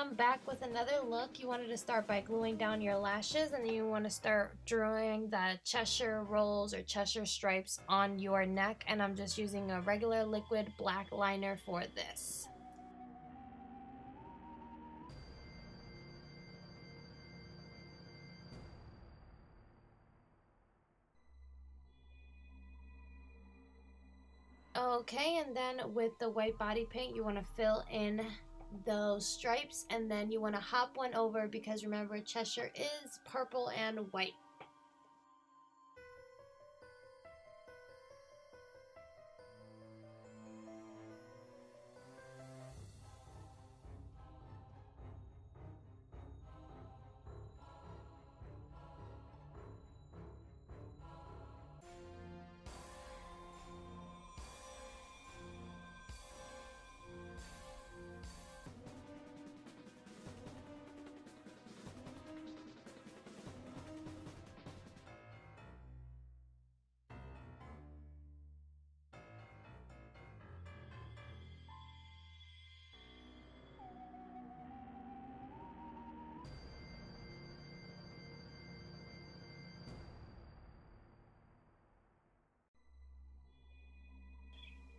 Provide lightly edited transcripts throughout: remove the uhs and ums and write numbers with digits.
I'm back with another look. You wanted to start by gluing down your lashes, and then you want to start drawing the Cheshire rolls or Cheshire stripes on your neck, and I'm just using a regular liquid black liner for this. Okay, and then with the white body paint, you want to fill in those stripes, and then you want to hop one over because remember, Cheshire is purple and white.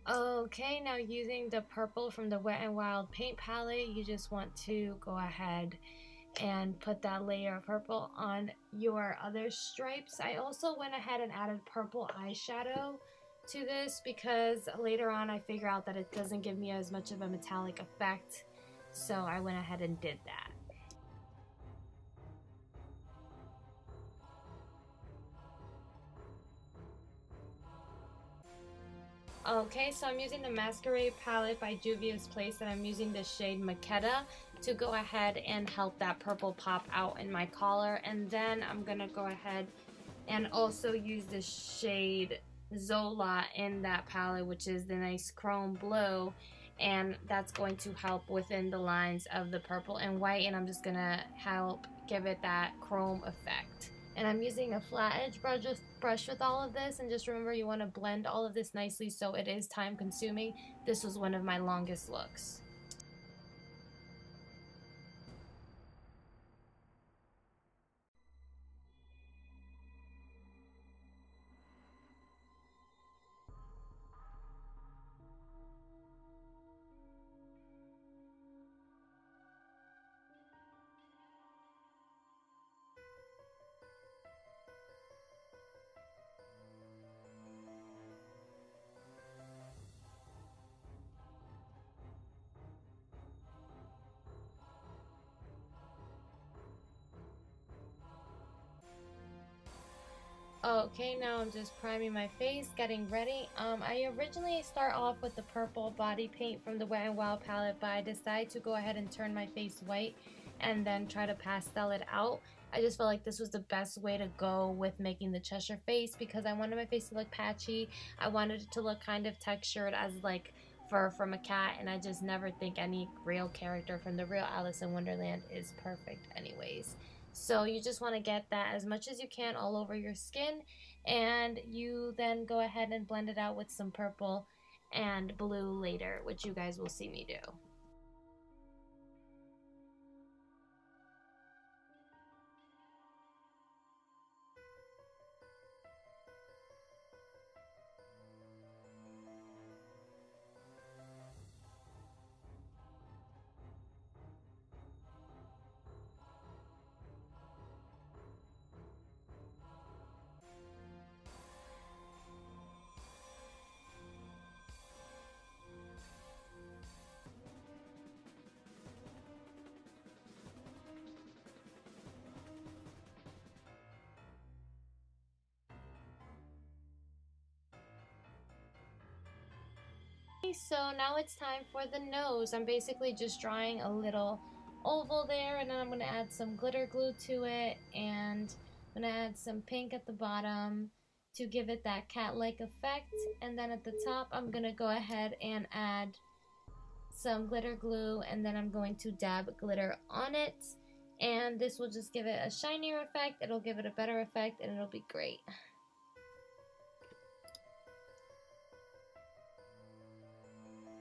Okay, now using the purple from the Wet n Wild paint palette, you just want to go ahead and put that layer of purple on your other stripes. I also went ahead and added purple eyeshadow to this because later on I figure out that it doesn't give me as much of a metallic effect, so I went ahead and did that. Okay, so I'm using the Masquerade palette by Juvias Place, and I'm using the shade Makeda to go ahead and help that purple pop out in my collar. And then I'm gonna go ahead and also use the shade Zola in that palette, which is the nice chrome blue, and that's going to help within the lines of the purple and white, and I'm just gonna help give it that chrome effect. And I'm using a flat edge brush with all of this, and just remember you want to blend all of this nicely so it is time consuming. This was one of my longest looks. Okay, now I'm just priming my face, getting ready. I originally start off with the purple body paint from the Wet n Wild palette, but I decided to go ahead and turn my face white and then try to pastel it out. I just felt like this was the best way to go with making the Cheshire face because I wanted my face to look patchy. I wanted it to look kind of textured as like fur from a cat, and I just never think any real character from the real Alice in Wonderland is perfect anyways. So you just want to get that as much as you can all over your skin, and you then go ahead and blend it out with some purple and blue later, which you guys will see me do. So now it's time for the nose. I'm basically just drawing a little oval there, and then I'm going to add some glitter glue to it, and I'm going to add some pink at the bottom to give it that cat-like effect. And then at the top I'm going to go ahead and add some glitter glue, and then I'm going to dab glitter on it, and this will just give it a shinier effect. It'll give it a better effect, and it'll be great.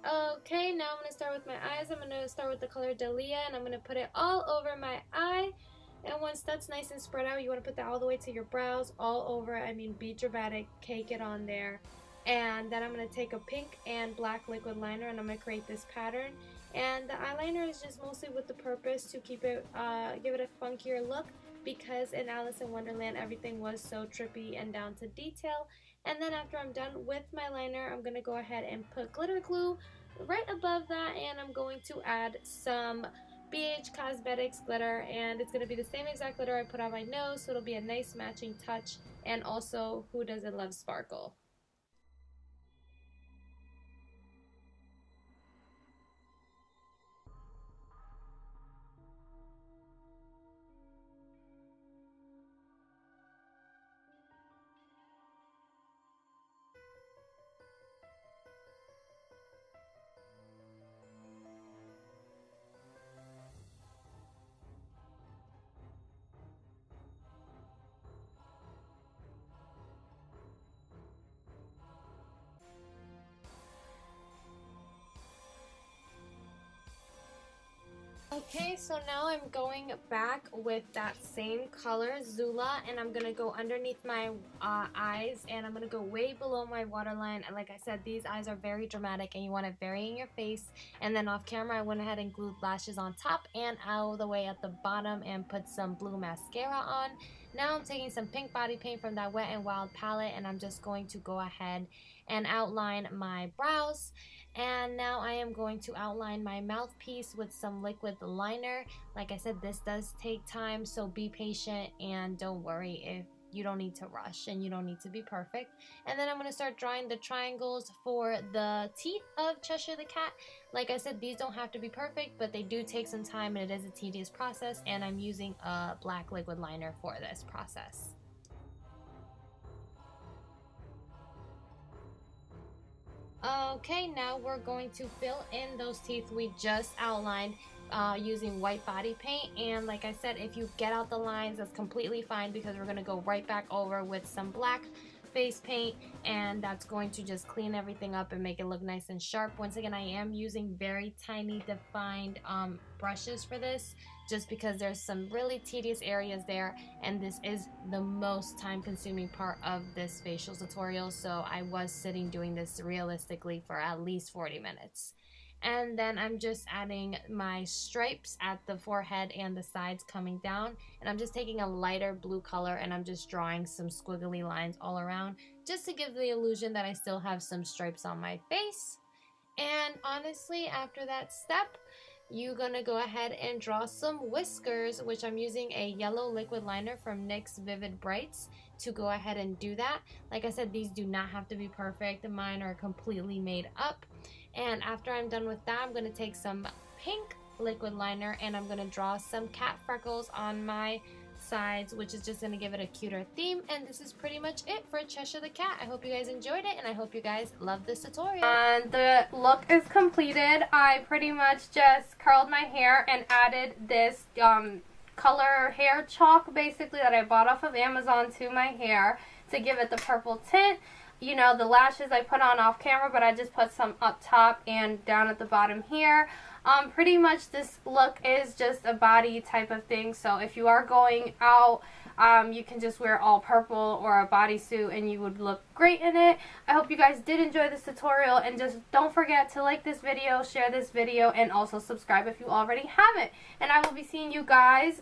Okay, now I'm going to start with my eyes. I'm going to start with the color Dahlia, and I'm going to put it all over my eye. And once that's nice and spread out, you want to put that all the way to your brows, all over. I mean, be dramatic, cake it on there. And then I'm going to take a pink and black liquid liner, and I'm going to create this pattern. And the eyeliner is just mostly with the purpose to keep it, give it a funkier look, because in Alice in Wonderland, everything was so trippy and down to detail. And then after I'm done with my liner, I'm going to go ahead and put glitter glue right above that, and I'm going to add some BH Cosmetics glitter, and it's going to be the same exact glitter I put on my nose, so it'll be a nice matching touch. And also, who doesn't love sparkle? Okay, so now I'm going back with that same color, Zula, and I'm going to go underneath my eyes, and I'm going to go way below my waterline. And like I said, these eyes are very dramatic, and you want it very in your face. And then off camera, I went ahead and glued lashes on top and out of the way at the bottom and put some blue mascara on. Now I'm taking some pink body paint from that Wet n Wild palette, and I'm just going to go ahead and outline my brows. And now I am going to outline my mouthpiece with some liquid liner. Like I said, this does take time, so be patient and don't worry if you don't need to rush and you don't need to be perfect. And then I'm going to start drawing the triangles for the teeth of Cheshire the cat. Like I said, these don't have to be perfect, but they do take some time and it is a tedious process, and I'm using a black liquid liner for this process. Okay, now we're going to fill in those teeth we just outlined using white body paint. And like I said, if you get out the lines, that's completely fine, because we're going to go right back over with some black face paint, and that's going to just clean everything up and make it look nice and sharp. Once again, I am using very tiny defined brushes for this, just because there's some really tedious areas there, and this is the most time consuming part of this facial tutorial, so I was sitting doing this realistically for at least 40 minutes. And then I'm just adding my stripes at the forehead and the sides coming down, and I'm just taking a lighter blue color and I'm just drawing some squiggly lines all around, just to give the illusion that I still have some stripes on my face. And honestly, after that step, you're gonna go ahead and draw some whiskers, which I'm using a yellow liquid liner from NYX Vivid Brights to go ahead and do that. Like I said, these do not have to be perfect. Mine are completely made up. And after I'm done with that, I'm going to take some pink liquid liner and I'm going to draw some cat freckles on my sides, which is just going to give it a cuter theme. And this is pretty much it for Cheshire the cat. I hope you guys enjoyed it, and I hope you guys loved this tutorial. And the look is completed. I pretty much just curled my hair and added this color hair chalk, basically, that I bought off of Amazon to my hair to give it the purple tint. You know, the lashes I put on off camera, but I just put some up top and down at the bottom here. Pretty much this look is just a body type of thing, so if you are going out, you can just wear all purple or a bodysuit and you would look great in it. I hope you guys did enjoy this tutorial, and just don't forget to like this video, share this video, and also subscribe if you already haven't. And I will be seeing you guys